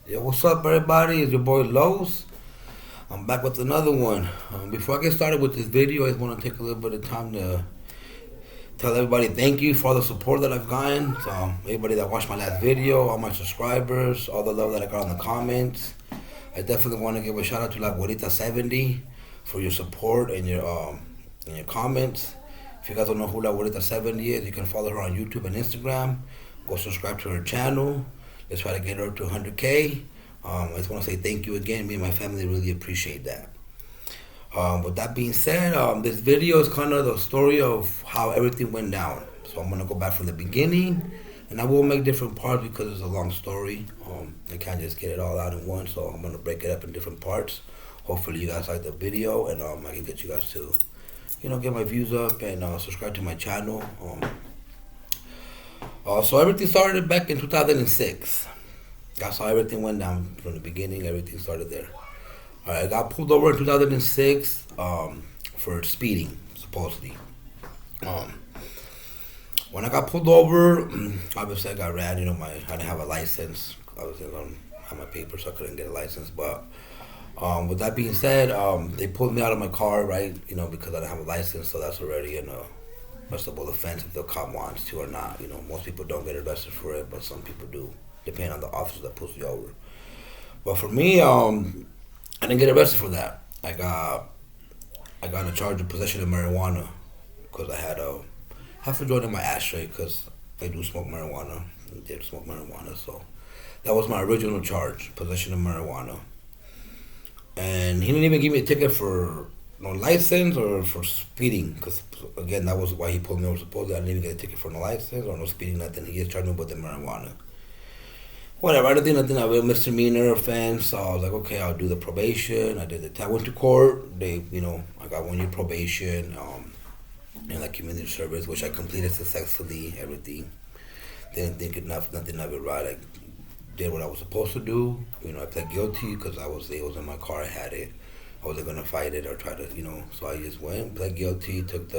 Yo, what's up, everybody? It's your boy Los. I'm back with another one. Before I get started with this video, I just want to take a little bit of time to tell everybody thank you for all the support that I've gotten. So, everybody that watched my last video, all my subscribers, all the love that I got in the comments. I definitely want to give a shout out to La Guarita 70 for your support and your comments. If you guys don't know who La Guarita 70 is, you can follow her on YouTube and Instagram. Go subscribe to her channel. Let's try to get her to 100K. I just want to say thank you again. Me and my family really appreciate that. With that being said, this video is kind of the story of how everything went down. So I'm going to go back from the beginning, and I will make different parts because it's a long story. I can't just get it all out in one, so I'm going to break it up in different parts. Hopefully you guys like the video, and I can get you guys to, get my views up and subscribe to my channel. So everything started back in 2006. That's how everything went down from the beginning. Everything started there. All right, I got pulled over in 2006 for speeding, supposedly. When I got pulled over, obviously I got ran. I didn't have a license. Obviously, I don't have my papers, so I couldn't get a license. But with that being said, they pulled me out of my car, right? Because I didn't have a license, so that's already arrestable offense if the cop wants to or not. Most people don't get arrested for it, but some people do, depending on the officer that pulls you over. But for me, I didn't get arrested for that. I got a charge of possession of marijuana because I had half a joint in my ashtray because I do smoke marijuana. I did smoke marijuana, so that was my original charge, possession of marijuana. And he didn't even give me a ticket for no license or for speeding, because again, that was why he pulled me over. Supposedly I didn't even get a ticket for no license or no speeding, nothing. He just charged me with the marijuana. Whatever, I didn't think nothing of it, misdemeanor offense. So I was like, okay, I'll do the probation. I did the I went to court. I got 1 year probation, and like community service, which I completed successfully. Everything. Didn't think nothing of it right. I did what I was supposed to do. I pled guilty because it was in my car. I had it. I wasn't gonna fight it or try to, So I just went, pled guilty, took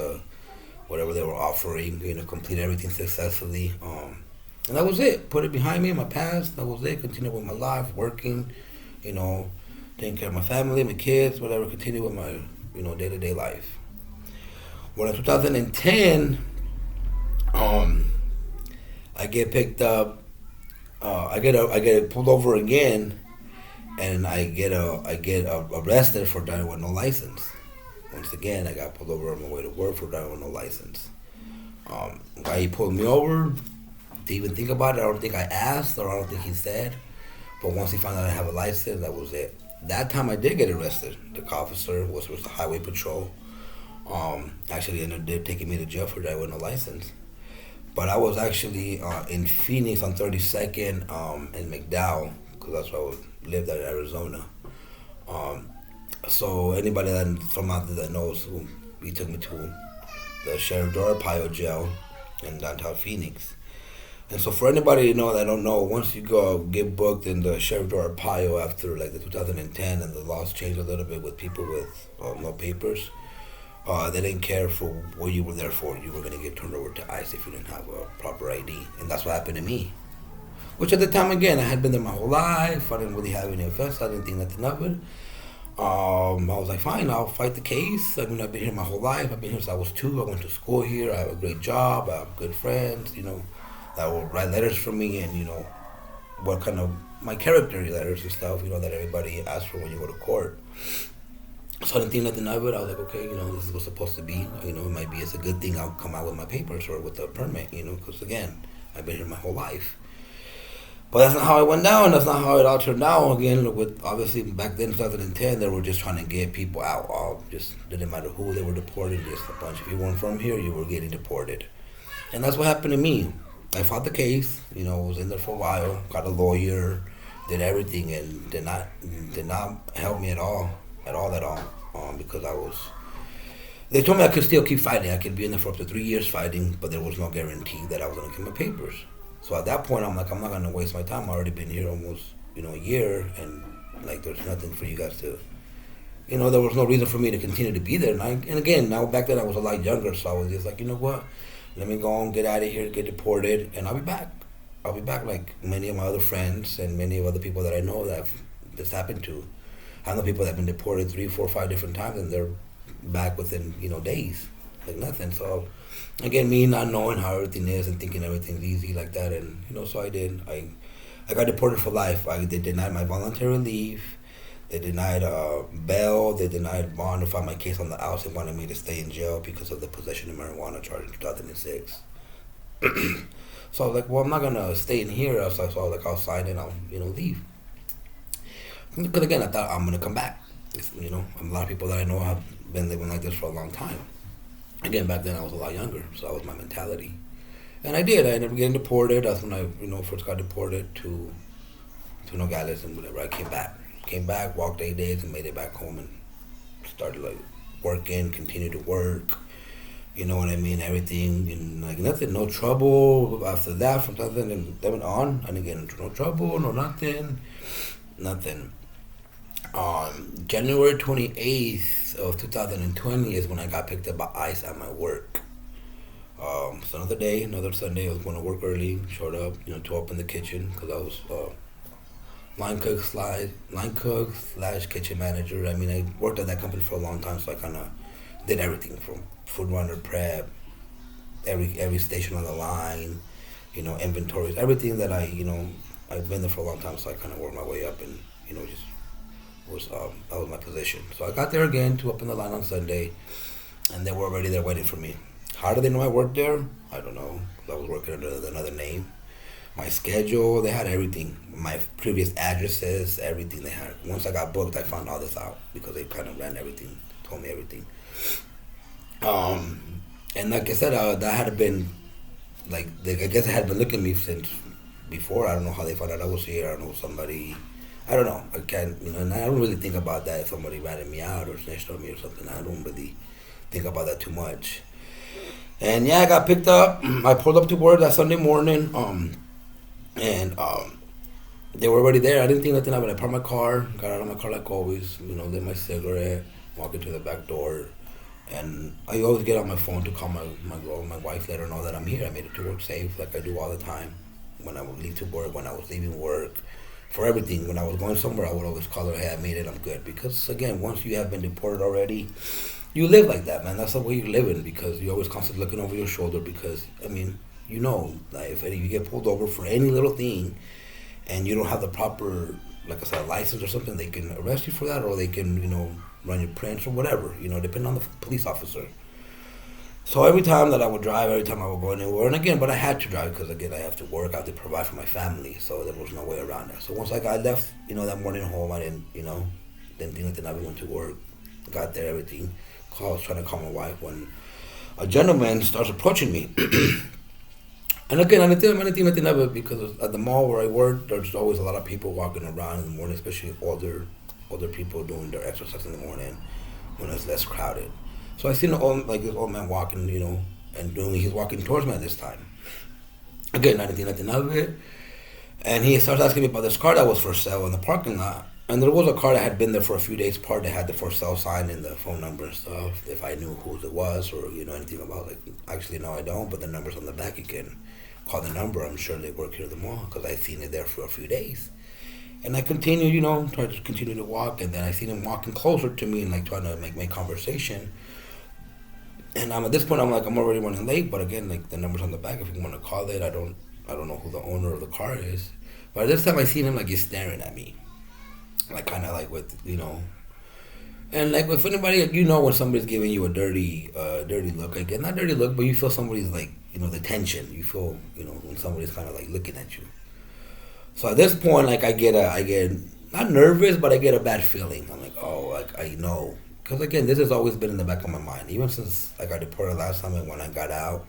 whatever they were offering, completed everything successfully. And that was it. Put it behind me, my past. That was it. Continued with my life, working, taking care of my family, my kids, whatever. Continue with my, day-to-day life. When in 2010, I get picked up. I get pulled over again, and I get arrested for driving with no license. Once again, I got pulled over on my way to work for driving with no license. He pulled me over. To even think about it, I don't think I asked or I don't think he said. But once he found out I have a license, that was it. That time I did get arrested. The officer was the highway patrol. Actually ended up taking me to jail for driving with no license. But I was actually in Phoenix on 32nd in McDowell, because that's where I lived at Arizona. So anybody from out there that knows, he took me to the Sheriff Arpaio jail in downtown Phoenix. And so for anybody that don't know, once you get booked in the Sheriff Arpaio after like the 2010 and the laws changed a little bit with people with no papers, they didn't care for what you were there for. You were going to get turned over to ICE if you didn't have a proper ID. And that's what happened to me. Which at the time, again, I had been there my whole life. I didn't really have any offense. I didn't think nothing of it. I was like, fine, I'll fight the case. I've been here my whole life. I've been here since I was 2. I went to school here. I have a great job. I have good friends, that will write letters for me and, what kind of my character letters and stuff, that everybody asks for when you go to court. So I didn't think nothing of it. I was like, okay, this is what's supposed to be. It's a good thing I'll come out with my papers or with the permit, because again, I've been here my whole life. But that's not how it went down. That's not how it all turned out. Again, with obviously back then, 2010, they were just trying to get people out. Just didn't matter who they were deported. Just a bunch. If you weren't from here, you were getting deported. And that's what happened to me. I fought the case. Was in there for a while. Got a lawyer. Did everything, and did not help me at all. Because they told me I could still keep fighting. I could be in there for up to 3 years fighting, but there was no guarantee that I was going to get my papers. So at that point, I'm like, I'm not going to waste my time. I've already been here almost, a year, and like, there's nothing for you guys to, there was no reason for me to continue to be there. And again, now back then I was a lot younger, so I was just like, you know what? Let me go and get out of here, get deported, and I'll be back. I'll be back like many of my other friends and many of other people that I know that this happened to. I know people that have been deported 3, 4, 5 different times, and they're back within days, like nothing. So again, me not knowing how everything is and thinking everything's easy like that, and so I did. I got deported for life. They denied my voluntary leave. They denied bail. They denied bond to file my case on the house. They wanted me to stay in jail because of the possession of marijuana charge in 2006. So I was like, well, I'm not gonna stay in here. So I was like, I'll sign and I'll leave. Because again, I thought I'm gonna come back. A lot of people that I know have been living like this for a long time. Again, back then I was a lot younger, so that was my mentality. And I did. I ended up getting deported. That's when I first got deported to Nogales and whatever. I came back, walked 8 days, and made it back home and started like working, continued to work. You know what I mean? Everything, and like nothing, no trouble. After that, from then on, I didn't get into no trouble, no nothing. January 28th of 2020 is when I got picked up by ICE at my work. So another day, another Sunday, I was going to work early, showed up, to open the kitchen, because I was line cook slash kitchen manager. I mean, I worked at that company for a long time, so I kind of did everything from food runner prep, every station on the line, inventories, everything that I've been there for a long time, so I kind of worked my way up and, just that was my position. So I got there again to open the line on Sunday, and they were already there waiting for me. How did they know I worked there? I don't know. I was working under another name. My schedule, they had everything. My previous addresses, everything they had. Once I got booked, I found all this out because they kind of ran everything, told me everything. And like I said, that had been, I guess they had been looking at me since before. I don't know how they found out I was here. I don't know, somebody, I don't know. I can't, and I don't really think about that if somebody ratted me out or snitched on me or something. I don't really think about that too much. And yeah, I got picked up. I pulled up to work that Sunday morning, and they were already there. I didn't think nothing of it. I parked my car, got out of my car like always, lit my cigarette, walked into the back door, and I always get on my phone to call my girl, my wife, let her know that I'm here. I made it to work safe, like I do all the time. When I would leave to work, when I was leaving work, for everything. When I was going somewhere, I would always call her, hey, I made it, I'm good. Because again, once you have been deported already, you live like that, man. That's the way you're living, because you're always constantly looking over your shoulder, because, I mean, like if you get pulled over for any little thing and you don't have the proper, like I said, license or something, they can arrest you for that, or they can, run your prints or whatever, depending on the police officer. So every time that I would drive, every time I would go anywhere, and again, but I had to drive because, again, I have to work, I have to provide for my family, so there was no way around that. So once I left, that morning home, I didn't think nothing. I went to work, got there, everything. I was trying to call my wife when a gentleman starts approaching me. And again, I didn't think nothing of it, because at the mall where I work, there's always a lot of people walking around in the morning, especially older people doing their exercise in the morning when it's less crowded. So I seen this old man walking, and he's walking towards me at this time. Again, I didn't think nothing of it. And he starts asking me about this car that was for sale in the parking lot. And there was a car that had been there for a few days parked that had the for sale sign and the phone number and stuff. If I knew who it was or, anything about it. Actually, no, I don't, but the number's on the back. You can call the number. I'm sure they work here at the mall, because I've seen it there for a few days. And I continued, tried to continue to walk, and then I seen him walking closer to me and trying to make conversation. And at this point, I'm already running late, but again, the number's on the back. If you want to call it, I don't know who the owner of the car is. But this time I seen him he's staring at me, kind of with, and if anybody, when somebody's giving you a dirty look, again, not dirty look, but you feel somebody's the tension. You feel, when somebody's kind of looking at you. So at this point, I get not nervous, but I get a bad feeling. I'm I know. Because again, this has always been in the back of my mind. Even since I got deported last time and when I got out,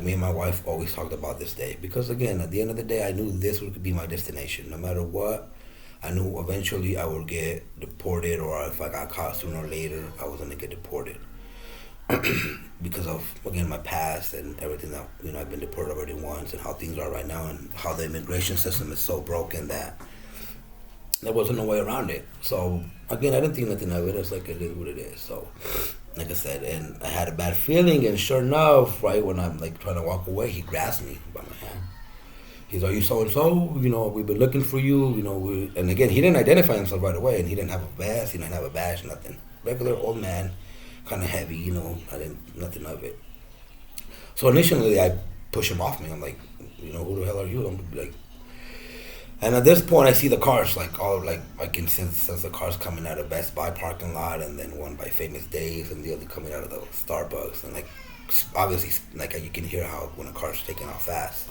me and my wife always talked about this day. Because again, at the end of the day, I knew this would be my destination. No matter what, I knew eventually I would get deported, or if I got caught sooner or later, I was going to get deported. Because of, again, my past and everything that, I've been deported already once, and how things are right now, and how the immigration system is so broken that there wasn't no way around it. So again, I didn't think nothing of it. It's it is what it is. So like I said, and I had a bad feeling, and sure enough, right when I'm trying to walk away, he grabs me by my hand, He's, are you so and so? You know, we've been looking for you. You know, and again, he didn't identify himself right away, and he didn't have a vest, he didn't have a badge, nothing. Regular old man, kind of heavy. You know, I didn't nothing of it. So initially, I push him off me. I'm like, you know, who the hell are you? I'm like, and at this point, I see the cars like all like I can sense the cars coming out of Best Buy parking lot, and then one by Famous Days, and the other coming out of the Starbucks, and like obviously like you can hear how when a car's taking off fast.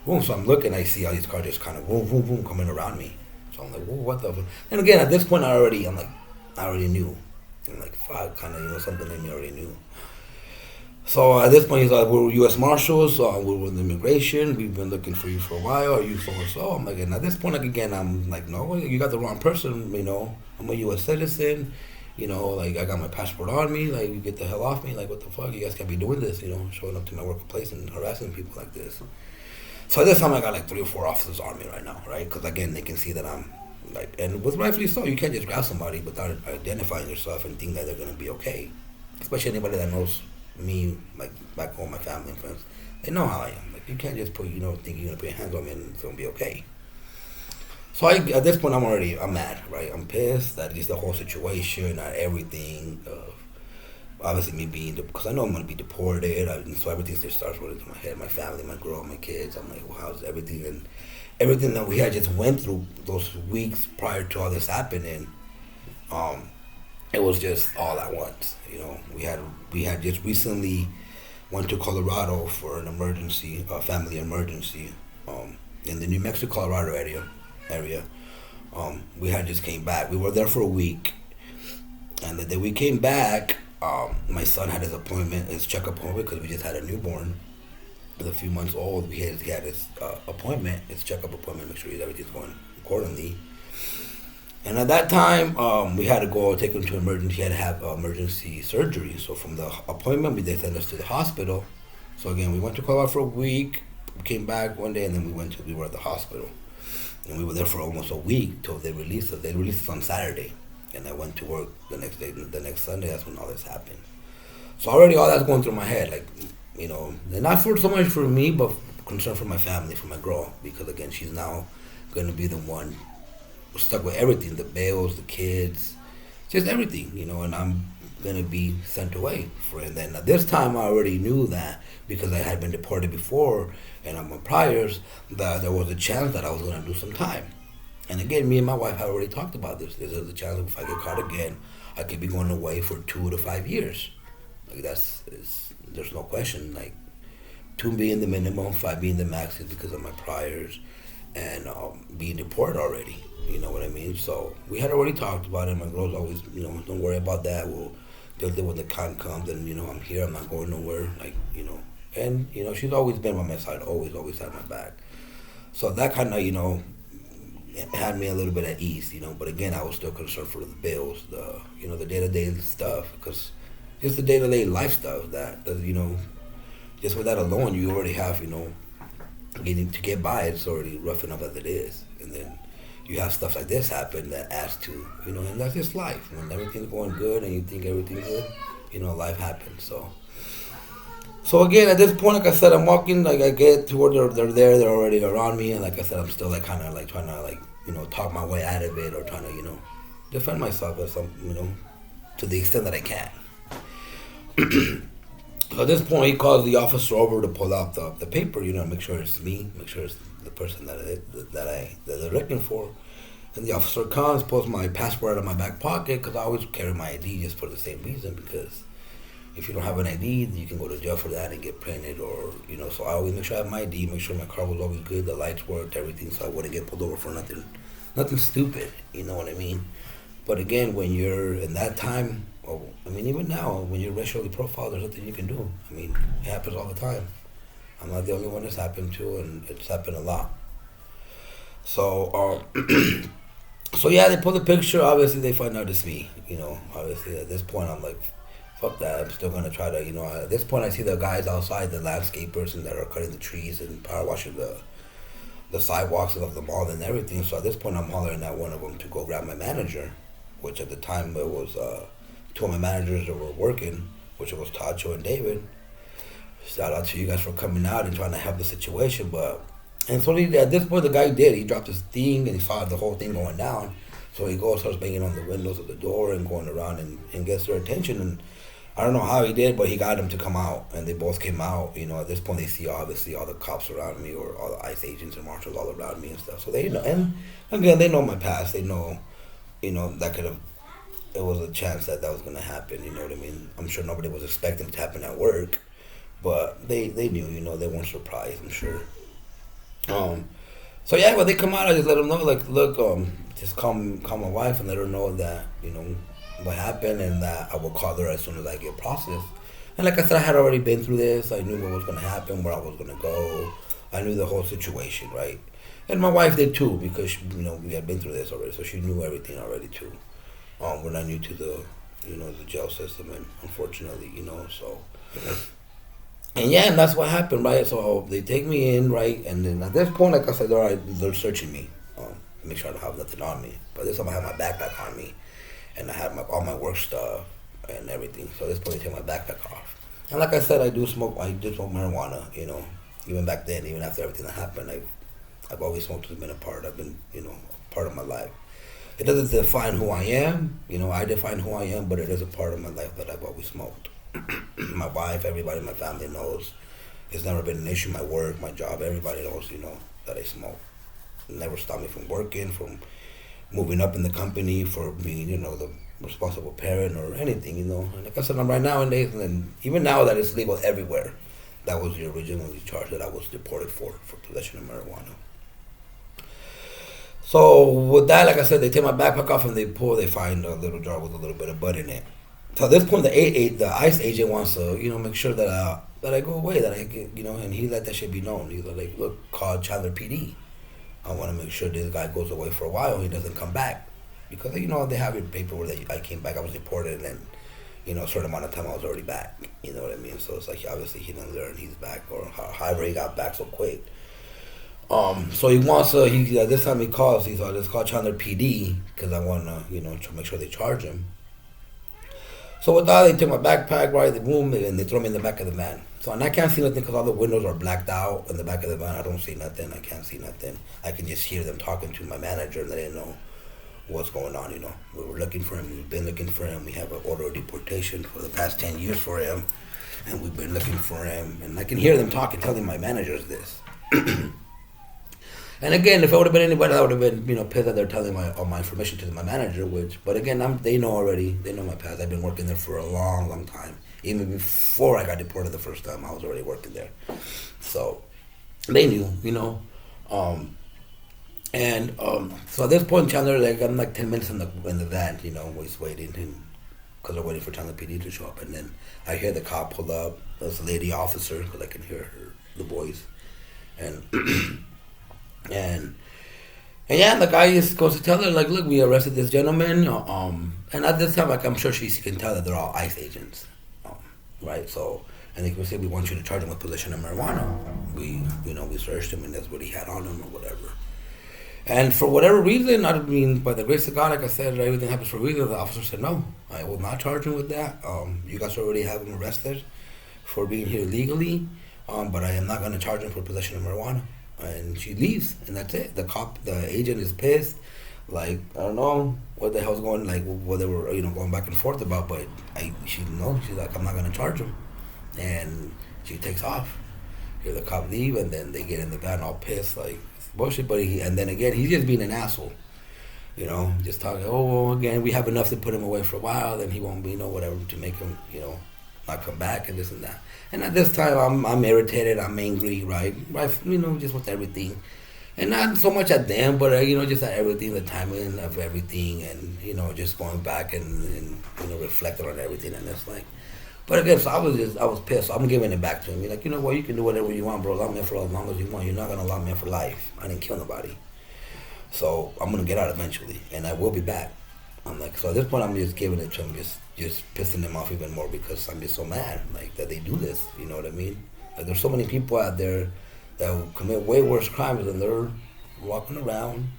Boom! So I'm looking, I see all these cars just kind of boom, boom, boom coming around me. So I'm like, whoa, what the? And again, at this point, I already knew. I'm like, fuck, kind of, you know, something in me already knew. So at this point, he's like, we're U.S. Marshals, we're with immigration, we've been looking for you for a while, are you so and so? I'm like, and at this point, like, again, I'm like, no, you got the wrong person, you know, I'm a U.S. citizen, you know, like, I got my passport on me, like, you get the hell off me, like, what the fuck, you guys can't be doing this, you know, showing up to my workplace and harassing people like this. So at this time, I got like 3 or 4 officers on me right now, right? Because again, they can see that I'm like, and with rightfully so, you can't just grab somebody without identifying yourself and think that they're gonna be okay. Especially anybody that knows me, like back home, my family and friends, they know how I am. Like you can't just put, you know, think you're gonna put your hands on me and it's gonna be okay. So at this point, I'm mad, right? I'm pissed at just the whole situation, at everything. Obviously me being, because I know I'm going to be deported, so everything just starts running through my head, my family, my girl, my kids. I'm like, well, how's everything? And everything that we had just went through those weeks prior to all this happening, it was just all at once. You know, we had just recently went to Colorado for an emergency, family emergency, in the New Mexico, Colorado area. We had just came back. We were there for a week, and the day we came back, my son had his checkup appointment, because we just had a newborn. He was a few months old. He had his appointment, his checkup appointment, make sure everything's going accordingly. And at that time, we had to go take him to emergency. He had to have emergency surgery. So from the appointment, they sent us to the hospital. So again, we went to Colorado for a week, came back one day, and then we were at the hospital. And we were there for almost a week till they released us. They released us on Saturday. And I went to work the next day, the next Sunday. That's when all this happened. So already all that's going through my head, like, you know, and not for so much for me, but concern for my family, for my girl, because again, she's now going to be the one stuck with everything, the bills, the kids, just everything, you know, and I'm going to be sent away for it. And then at this time, I already knew that because I had been deported before, and on my priors, that there was a chance that I was going to do some time. And again, me and my wife had already talked about this. There's a chance that if I get caught again, I could be going away for 2 to 5 years. Like there's no question. Like 2 being the minimum, 5 being the max, is because of my priors, and being deported already. You know what I mean? So we had already talked about it. My girl's always, you know, don't worry about that. We'll deal with it when the time comes. And you know, I'm here. I'm not going nowhere. Like, you know, and you know, she's always been by my side. Always had my back. So that kind of, you know, had me a little bit at ease, you know. But again, I was still concerned for the bills, the day-to-day stuff, because just the day-to-day life stuff that you know, just with that alone, you already have, you know, getting to get by. It's already rough enough as it is, and then you have stuff like this happen that adds to, you know, and that's just life. When everything's going good and you think everything's good, you know, life happens. So again, at this point, like I said, I'm walking, like I get to where they're there, they're already around me, and like I said, I'm still like kind of like trying to like, you know, talk my way out of it, or trying to, you know, defend myself as some, you know, to the extent that I can. So at this point, he calls the officer over to pull out the paper, you know, make sure it's me, make sure it's the person that they're looking for. And the officer comes, pulls my passport out of my back pocket, because I always carry my ID just for the same reason, because if you don't have an ID, you can go to jail for that and get printed, or, you know, so I always make sure I have my ID, make sure my car was always good, the lights worked, everything, so I wouldn't get pulled over for nothing stupid, you know what I mean? But again, when you're in that time, well, I mean, even now, when you're racially profiled, there's nothing you can do. I mean, it happens all the time. I'm not the only one it's happened to, and it's happened a lot. So, so yeah, they pull the picture, obviously they find out it's me, you know, obviously at this point I'm like, fuck that, I'm still gonna try to, you know, at this point I see the guys outside, the landscapers, and that are cutting the trees and power washing the sidewalks of the mall and everything. So at this point I'm hollering at one of them to go grab my manager, which at the time it was 2 of my managers that were working, which was Tacho and David. Shout out to you guys for coming out and trying to help the situation, but And so at this point, the guy did. He dropped his thing and he saw the whole thing going down. So he goes, starts banging on the windows of the door and going around and gets their attention. And I don't know how he did, but he got them to come out. And they both came out. You know, at this point, they see obviously all the cops around me or all the ICE agents and marshals all around me and stuff. So they know. And again, they know my past. They know, you know, that could have, it was a chance that that was going to happen. You know what I mean? I'm sure nobody was expecting it to happen at work. But they knew, you know, they weren't surprised, I'm sure. So yeah, when they come out, I just let them know, like, look, just call my wife and let her know that, you know, what happened and that I will call her as soon as I get processed. And like I said, I had already been through this. I knew what was going to happen, where I was going to go. I knew the whole situation, right? And my wife did too, because, you know, we had been through this already, so she knew everything already too. We're not new to the, you know, the jail system, and unfortunately, you know, so. And yeah, and that's what happened, right? So they take me in, right? And then at this point, like I said, they're searching me, make sure I don't have nothing on me. But this time I had my backpack on me, and I had all my work stuff and everything. So at this point, they take my backpack off. And like I said, I did smoke marijuana, you know, even back then, even after everything that happened. I've always smoked. It's been a part. I've been, you know, part of my life. It doesn't define who I am, you know. I define who I am, but it is a part of my life that I've always smoked. My wife, everybody in my family knows. It's never been an issue. My work, my job, everybody knows, you know, that I smoke. It never stopped me from working, from moving up in the company, for being, you know, the responsible parent or anything, you know. And like I said, I'm right nowadays, and then even now that it's legal everywhere, that was the original charge that I was deported for possession of marijuana. So with that, like I said, they take my backpack off and they find a little jar with a little bit of bud in it. So at this point, the ICE agent wants to, you know, make sure that I go away, that I get, you know, and he let that shit be known. He's like, look, call Chandler PD. I want to make sure this guy goes away for a while. He doesn't come back. Because, you know, they have your paperwork that I came back, I was deported, and then, you know, a certain amount of time I was already back. You know what I mean? So it's like, obviously, he didn't learn he's back, or however he got back so quick. So he wants to, this time he calls, he's like, let's call Chandler PD, because I want to, you know, to make sure they charge him. So with that, they took my backpack, right, the boom, and they throw me in the back of the van. So, and I can't see nothing because all the windows are blacked out in the back of the van. I don't see nothing. I can't see nothing. I can just hear them talking to my manager, and they didn't know what's going on, you know. We were looking for him. We've been looking for him. We have an order of deportation for the past 10 years for him, and we've been looking for him. And I can hear them talking, telling my managers this. And again, if it would have been anybody, I would have been, you know, pissed that they're telling all my information to my manager. But again, they know already. They know my past. I've been working there for a long, long time. Even before I got deported the first time, I was already working there. So they knew, you know. So at this point, Chandler, like, I'm like 10 minutes in the van, you know, he's waiting, because they're waiting for Chandler PD to show up. And then I hear the cop pull up. There's a lady officer, because I can hear the voice, and. And yeah, the guy just goes to tell her, like, look, we arrested this gentleman. And at this time, like, I'm sure she can tell that they're all ICE agents, right? So, and they can say, we want you to charge him with possession of marijuana. We searched him, and that's what he had on him or whatever. And for whatever reason, I mean, by the grace of God, like I said, everything happens for a reason. The officer said, no, I will not charge him with that. You guys already have him arrested for being here illegally, but I am not going to charge him for possession of marijuana. And she leaves, and that's it. The agent is pissed. Like, I don't know what the hell's going, like, what they were, you know, going back and forth about, but she's like, I'm not going to charge him. And she takes off. Hear the cop leave, and then they get in the van all pissed, like, bullshit. But and then again, he's just being an asshole. You know, just talking, well, again, we have enough to put him away for a while, then he won't be, you know, whatever, to make him, you know, not come back and this and that. And at this time, I'm irritated, I'm angry, right, you know, just with everything. And not so much at them, but, you know, just at everything, the timing of everything, and, you know, just going back and you know, reflecting on everything, and it's like, but again, so I was pissed, so I'm giving it back to him. You're like, you know what, you can do whatever you want, bro, lock me in for as long as you want, you're not going to lock me in for life. I didn't kill nobody. So I'm going to get out eventually, and I will be back. I'm like, so at this point, I'm just giving it to him, just pissing them off even more, because I'm just so mad, like, that they do this, you know what I mean? Like, there's so many people out there that will commit way worse crimes, and they're walking around,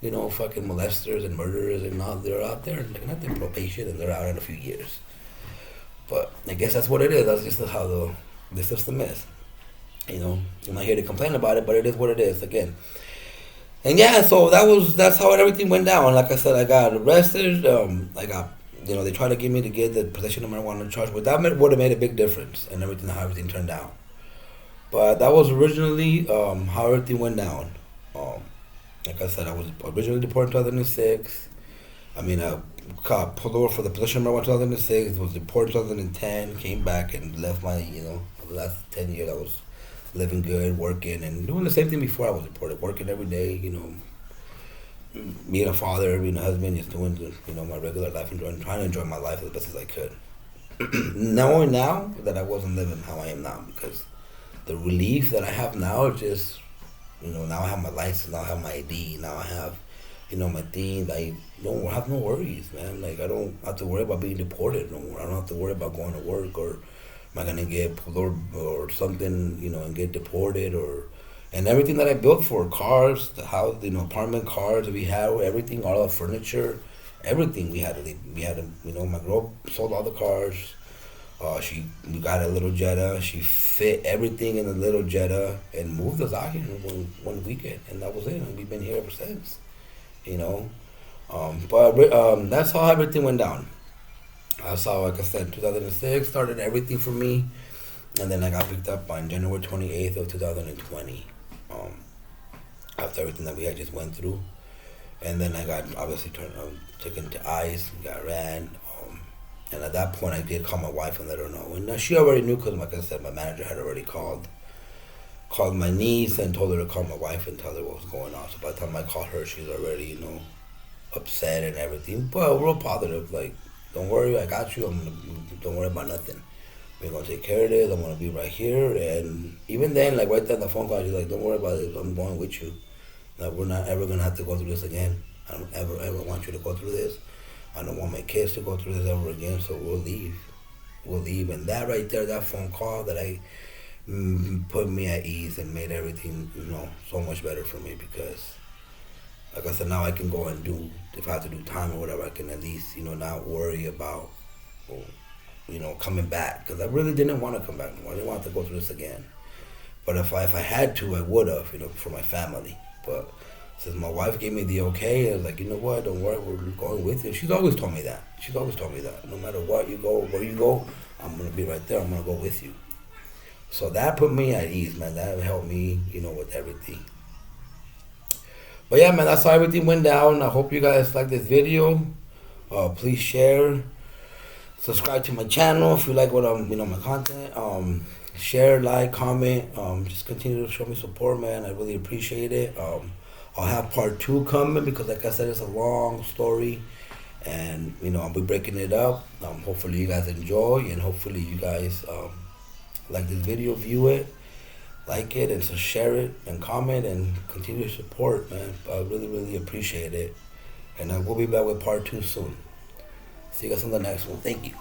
you know, fucking molesters and murderers, and all, they're out there, like, not their probation, and they're out in a few years. But I guess that's what it is. That's just how the system is. You know, I'm not here to complain about it, but it is what it is. Again, and yeah, so that's how everything went down. Like I said, I got arrested. I got, they tried to get me to get the possession of marijuana charge, but that would have made a big difference and everything, how everything turned out. But that was originally how everything went down. Um, like I said, I was originally deported in 2006. I mean, I got pulled over for the possession of marijuana in 2006. Was deported in 2010. Came back and left my, the last 10 years I was living good, working, and doing the same thing before I was deported. Working every day, being a father, being a husband, just doing, my regular life, trying to enjoy my life as best as I could. Knowing now that I wasn't living how I am now, because the relief that I have now is just, now I have my license, now I have my ID, now I have, my things. I don't have no worries, man. Like, I don't have to worry about being deported no more. I don't have to worry about going to work, or am I gonna get pulled over or something, and get deported, and everything that I built for cars, the house, apartment, cars that we had, everything, all the furniture, everything we had to leave. We had to, my girl sold all the cars. We got a little Jetta. She fit everything in the little Jetta and moved us out here in one weekend, and that was it. And we've been here ever since, But that's how everything went down. That's how, like I said, 2006 started everything for me, and then I got picked up on January 28th of 2020. After everything that we had just went through, and then I got obviously taken to ICE, got ran. And at that point, I did call my wife and let her know. And she already knew because, like I said, my manager had already called my niece and told her to call my wife and tell her what was going on. So by the time I called her, she's already, upset and everything. But real positive, like, don't worry, I got you. Don't worry about nothing. We're going to take care of this. I'm going to be right here. And even then, like, right there on the phone call, she's like, don't worry about it. I'm going with you. Like, we're not ever going to have to go through this again. I don't ever want you to go through this. I don't want my kids to go through this ever again, so we'll leave. We'll leave. And that right there, that phone call that I put me at ease and made everything, so much better for me, because, like I said, now I can go and do, if I have to do time or whatever, I can at least, not worry about, coming back. Because I really didn't want to come back anymore. I didn't want to go through this again. But if I had to, I would have, for my family. But since my wife gave me the okay, I was like, you know what, don't worry, we're going with you. She's always told me that. No matter what you go, where you go, I'm going to be right there. I'm going to go with you. So that put me at ease, man. That helped me, with everything. But yeah, man, that's how everything went down. I hope you guys like this video. Please share. Subscribe to my channel if you like what my content. Share, like, comment. Just continue to show me support, man. I really appreciate it. I'll have part 2 coming because, like I said, it's a long story, and I'll be breaking it up. Hopefully you guys enjoy, and hopefully you guys like this video, view it, like it, and so share it and comment and continue to support, man. I really, really appreciate it, and we'll be back with part 2 soon. See you guys on the next one. Thank you.